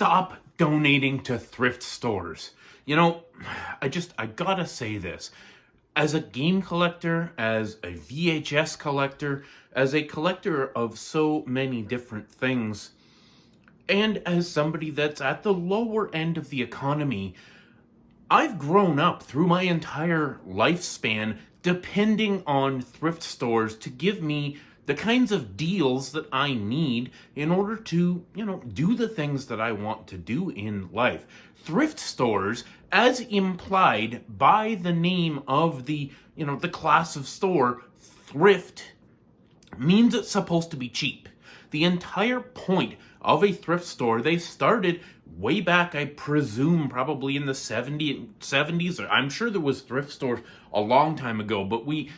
stop donating to thrift stores. You know, I gotta say this. As a game collector, as a VHS collector, as a collector of so many different things, and as somebody that's at the lower end of the economy, I've grown up through my entire lifespan depending on thrift stores to give me the kinds of deals that I need in order to, do the things that I want to do in life. Thrift stores, as implied by the name of the class of store, thrift, means it's supposed to be cheap. The entire point of a thrift store, they started way back, I presume, probably in the 70s. Or I'm sure there was thrift stores a long time ago, but we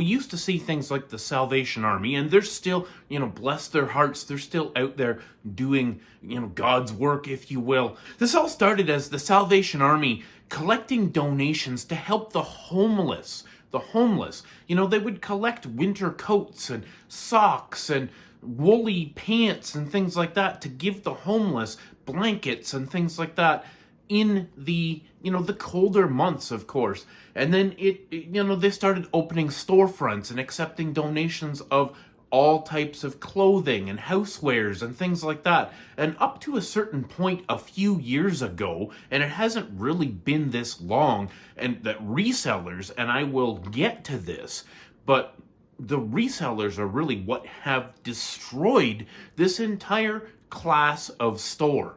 used to see things like the Salvation Army, and they're still, bless their hearts, they're still out there doing, God's work, if you will. This all started as the Salvation Army collecting donations to help the homeless. They would collect winter coats and socks and woolly pants and things like that to give the homeless, blankets and things like that in the colder months, of course. And then they started opening storefronts and accepting donations of all types of clothing and housewares and things like that. And up to a certain point a few years ago, and it hasn't really been this long, and that resellers, and I will get to this, but the resellers are really what have destroyed this entire class of store.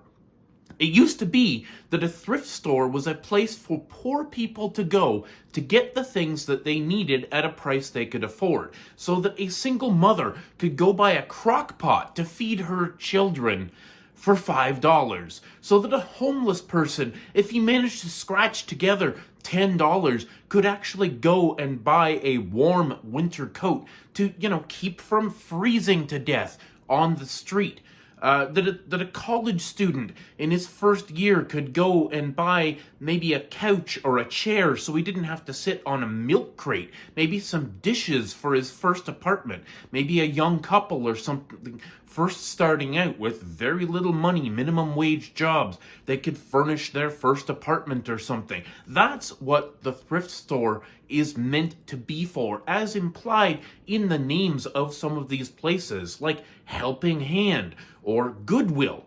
It used to be that a thrift store was a place for poor people to go to get the things that they needed at a price they could afford, so that a single mother could go buy a crock pot to feed her children for $5, so that a homeless person, if he managed to scratch together $10, could actually go and buy a warm winter coat to, keep from freezing to death on the street. That a college student in his first year could go and buy maybe a couch or a chair so he didn't have to sit on a milk crate, maybe some dishes for his first apartment, maybe a young couple or something first starting out with very little money, minimum wage jobs, they could furnish their first apartment or something. That's what the thrift store is meant to be for, as implied in the names of some of these places, like Helping Hand or Goodwill.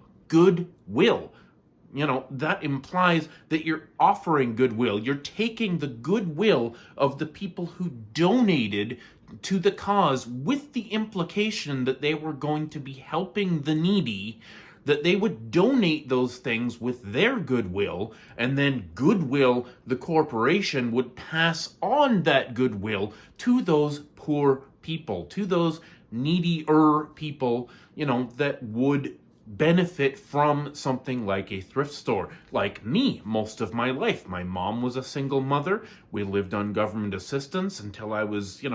That implies that you're offering goodwill. You're taking the goodwill of the people who donated to the cause with the implication that they were going to be helping the needy, that they would donate those things with their goodwill, and then Goodwill, the corporation, would pass on that goodwill to those poor people, to those needier people, that would benefit from something like a thrift store. Like me, most of my life. My mom was a single mother. We lived on government assistance until I was,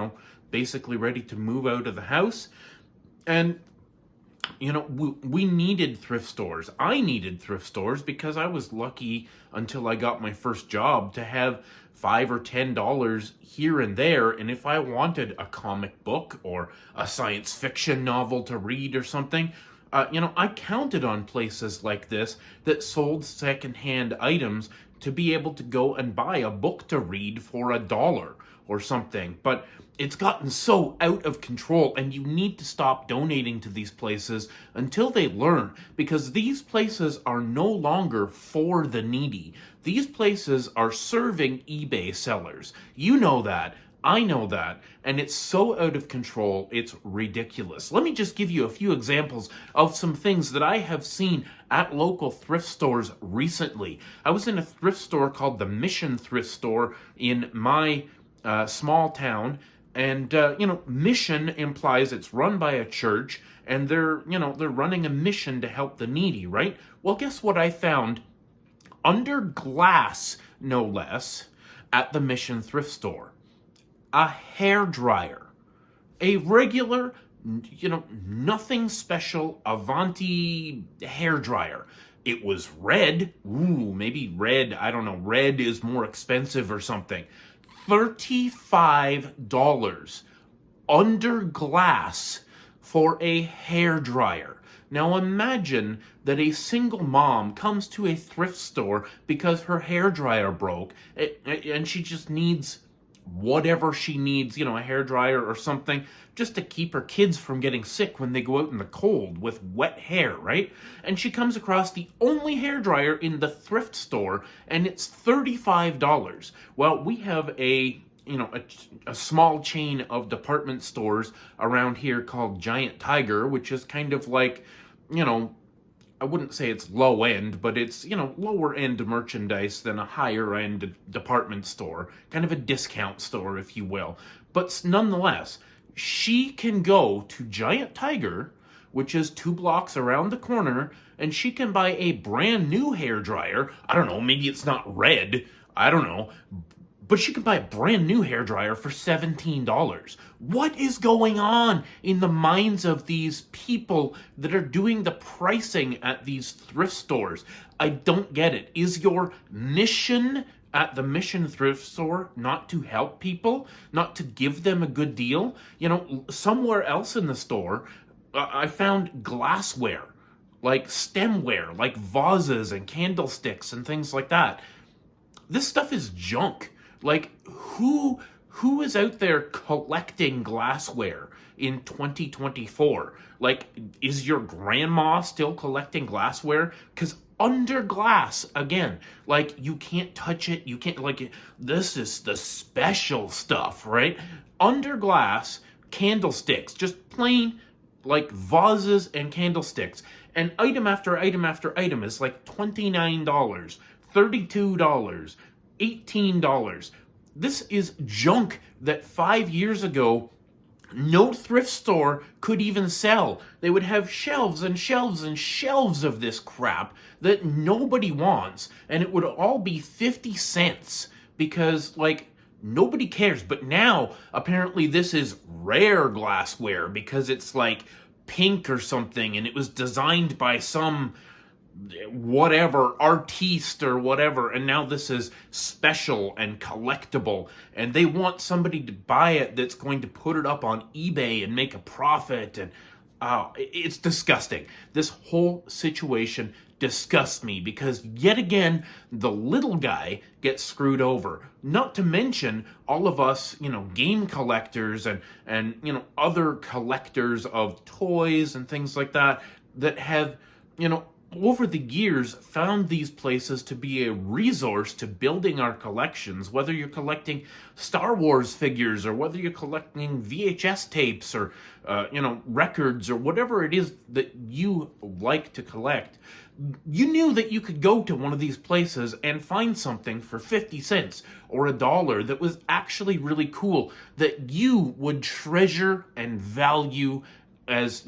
basically ready to move out of the house. And we needed thrift stores. I needed thrift stores because I was lucky until I got my first job to have $5 or $10 here and there. And if I wanted a comic book or a science fiction novel to read or something, I counted on places like this that sold secondhand items to be able to go and buy a book to read for $1 or something. But it's gotten so out of control, and you need to stop donating to these places until they learn, because these places are no longer for the needy. These places are serving eBay sellers. You know that. I know that, and it's so out of control, it's ridiculous. Let me just give you a few examples of some things that I have seen at local thrift stores recently. I was in a thrift store called the Mission Thrift Store in my small town, and mission implies it's run by a church, and they're running a mission to help the needy, right? Well, guess what I found under glass, no less, at the Mission Thrift Store? A hair dryer, a regular, nothing special Avanti hair dryer. It was red. Maybe red, I don't know, red is more expensive or something. $35 under glass for a hair dryer. Now imagine that a single mom comes to a thrift store because her hairdryer broke and she just needs whatever she needs, a hairdryer or something, just to keep her kids from getting sick when they go out in the cold with wet hair, right? And she comes across the only hairdryer in the thrift store, and it's $35. Well, we have a small chain of department stores around here called Giant Tiger, which is kind of like, I wouldn't say it's low end, but it's, lower end merchandise than a higher end department store, kind of a discount store, if you will. But nonetheless, she can go to Giant Tiger, which is 2 blocks around the corner, and she can buy a brand new hairdryer. I don't know, maybe it's not red. I don't know. But she can buy a brand new hairdryer for $17. What is going on in the minds of these people that are doing the pricing at these thrift stores? I don't get it. Is your mission at the Mission Thrift Store not to help people, not to give them a good deal? Somewhere else in the store, I found glassware, like stemware, like vases and candlesticks and things like that. This stuff is junk. Like, who is out there collecting glassware in 2024? Like, is your grandma still collecting glassware? Because under glass, again, like, you can't touch it. You can't, this is the special stuff, right? Under glass, candlesticks, just plain, like, vases and candlesticks. And item after item after item is like $29, $32, $18. This is junk that 5 years ago no thrift store could even sell. They would have shelves and shelves and shelves of this crap that nobody wants, and it would all be 50 cents because, nobody cares. But now, apparently, this is rare glassware because it's pink or something, and it was designed by some whatever artiste or whatever, and now this is special and collectible, and they want somebody to buy it that's going to put it up on eBay and make a profit, and it's disgusting. This whole situation disgusts me because yet again the little guy gets screwed over. Not to mention all of us, game collectors and other collectors of toys and things like that have, over the years, found these places to be a resource to building our collections, whether you're collecting Star Wars figures or whether you're collecting VHS tapes or, records or whatever it is that you like to collect. You knew that you could go to one of these places and find something for 50 cents or $1 that was actually really cool, that you would treasure and value as,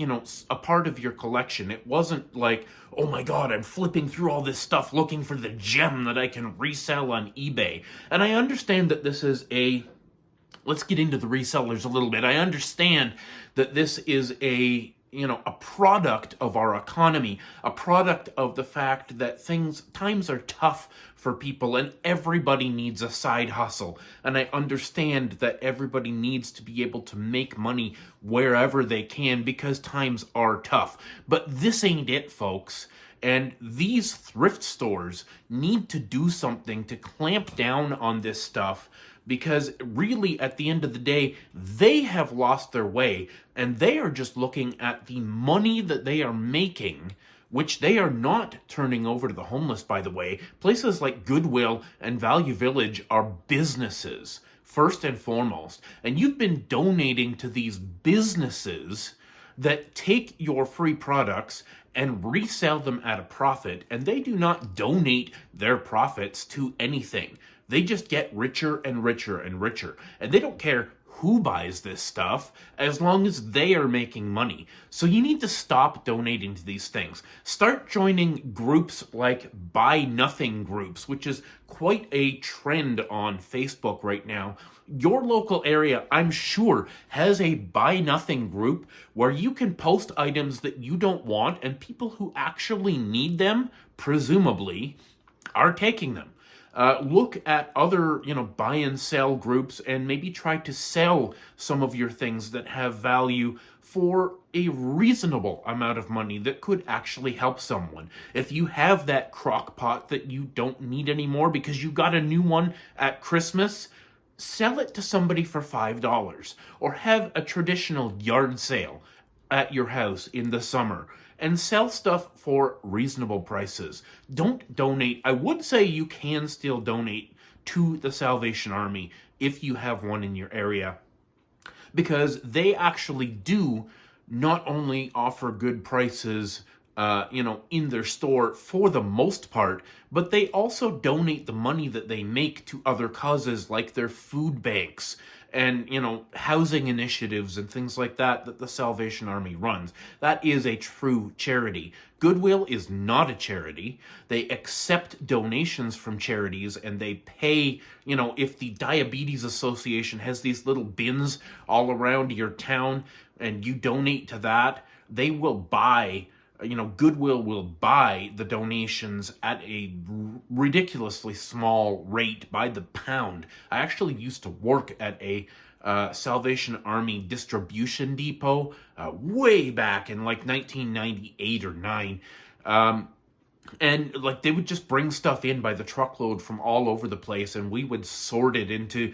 a part of your collection. It wasn't like, oh my God, I'm flipping through all this stuff looking for the gem that I can resell on eBay. And I understand that this is let's get into the resellers a little bit. I understand that this is a product of our economy, a product of the fact that times are tough for people and everybody needs a side hustle. And I understand that everybody needs to be able to make money wherever they can because times are tough. But this ain't it, folks. And these thrift stores need to do something to clamp down on this stuff, because really, at the end of the day, they have lost their way, and they are just looking at the money that they are making, which they are not turning over to the homeless, by the way. Places like Goodwill and Value Village are businesses, first and foremost. And you've been donating to these businesses that take your free products and resell them at a profit, and they do not donate their profits to anything. They just get richer and richer and richer. And they don't care who buys this stuff as long as they are making money. So you need to stop donating to these things. Start joining groups like Buy Nothing groups, which is quite a trend on Facebook right now. Your local area, I'm sure, has a Buy Nothing group where you can post items that you don't want, and people who actually need them, presumably, are taking them. Look at other, buy and sell groups and maybe try to sell some of your things that have value for a reasonable amount of money that could actually help someone. If you have that crock pot that you don't need anymore because you got a new one at Christmas, sell it to somebody for $5, or have a traditional yard sale at your house in the summer and sell stuff for reasonable prices. Don't donate. I would say you can still donate to the Salvation Army if you have one in your area, because they actually do not only offer good prices, in their store for the most part, but they also donate the money that they make to other causes like their food banks and, housing initiatives and things like that the Salvation Army runs. That is a true charity. Goodwill is not a charity. They accept donations from charities and they pay, if the Diabetes Association has these little bins all around your town and you donate to that, they will buy, Goodwill will buy the donations at a ridiculously small rate by the pound. I actually used to work at a Salvation Army distribution depot way back in like 1998 or 9. And like they would just bring stuff in by the truckload from all over the place, and we would sort it into,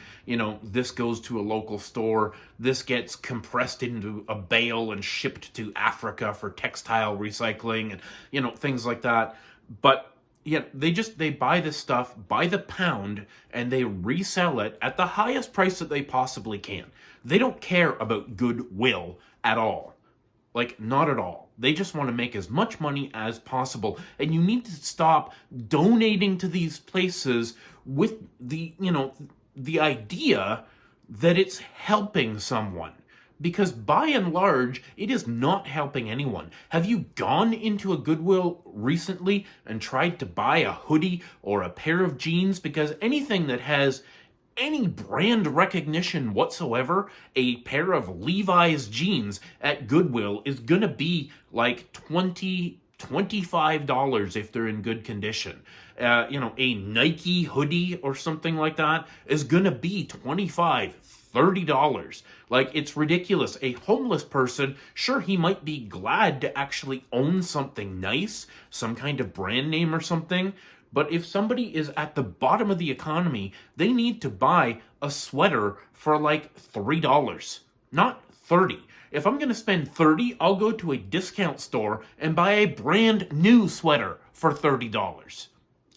this goes to a local store, this gets compressed into a bale and shipped to Africa for textile recycling and, things like that. But yeah, they buy this stuff by the pound and they resell it at the highest price that they possibly can. They don't care about goodwill at all. Like, not at all. They just want to make as much money as possible. And you need to stop donating to these places with the idea that it's helping someone. Because by and large, it is not helping anyone. Have you gone into a Goodwill recently and tried to buy a hoodie or a pair of jeans? Because anything that has any brand recognition whatsoever, a pair of Levi's jeans at Goodwill is gonna be like $25 if they're in good condition. A Nike hoodie or something like that is gonna be $25, $30. Like, it's ridiculous. A homeless person, sure, he might be glad to actually own something nice, some kind of brand name or something. But if somebody is at the bottom of the economy, they need to buy a sweater for like $3, not $30. If I'm going to spend $30, I'll go to a discount store and buy a brand new sweater for $30.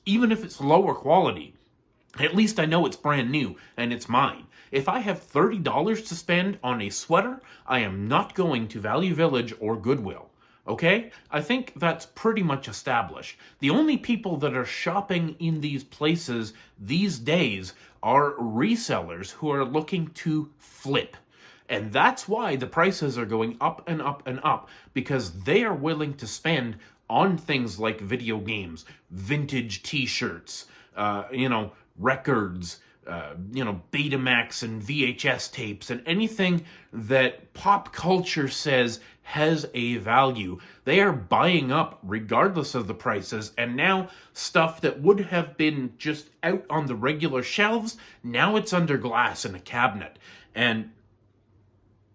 Even if it's lower quality, at least I know it's brand new and it's mine. If I have $30 to spend on a sweater, I am not going to Value Village or Goodwill. Okay? I think that's pretty much established. The only people that are shopping in these places these days are resellers who are looking to flip. And that's why the prices are going up and up and up, because they are willing to spend on things like video games, vintage t-shirts, records, Betamax and VHS tapes, and anything that pop culture says has a value. They are buying up regardless of the prices, and now stuff that would have been just out on the regular shelves, now it's under glass in a cabinet. And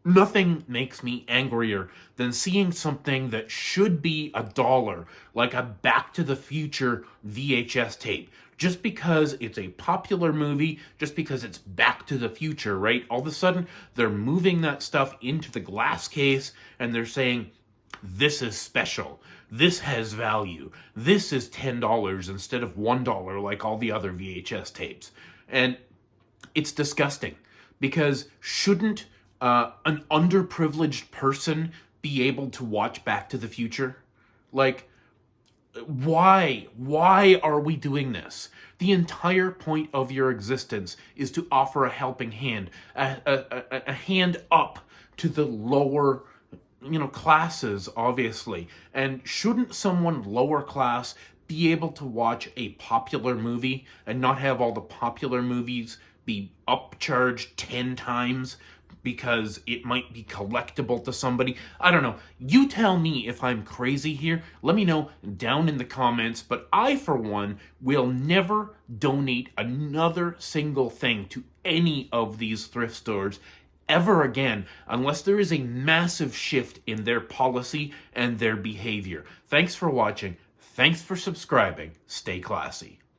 nothing makes me angrier than seeing something that should be $1, like a Back to the Future VHS tape. Just because it's a popular movie, just because it's Back to the Future, right? All of a sudden, they're moving that stuff into the glass case and they're saying, this is special. This has value. This is $10 instead of $1 like all the other VHS tapes. And it's disgusting, because shouldn't an underprivileged person be able to watch Back to the Future? Like, why are we doing this? The entire point of your existence is to offer a helping hand, a hand up to the lower, classes, obviously. And shouldn't someone lower class be able to watch a popular movie and not have all the popular movies be upcharged 10 times because it might be collectible to somebody? I don't know. You tell me if I'm crazy here. Let me know down in the comments. But I, for one, will never donate another single thing to any of these thrift stores ever again unless there is a massive shift in their policy and their behavior. Thanks for watching. Thanks for subscribing. Stay classy.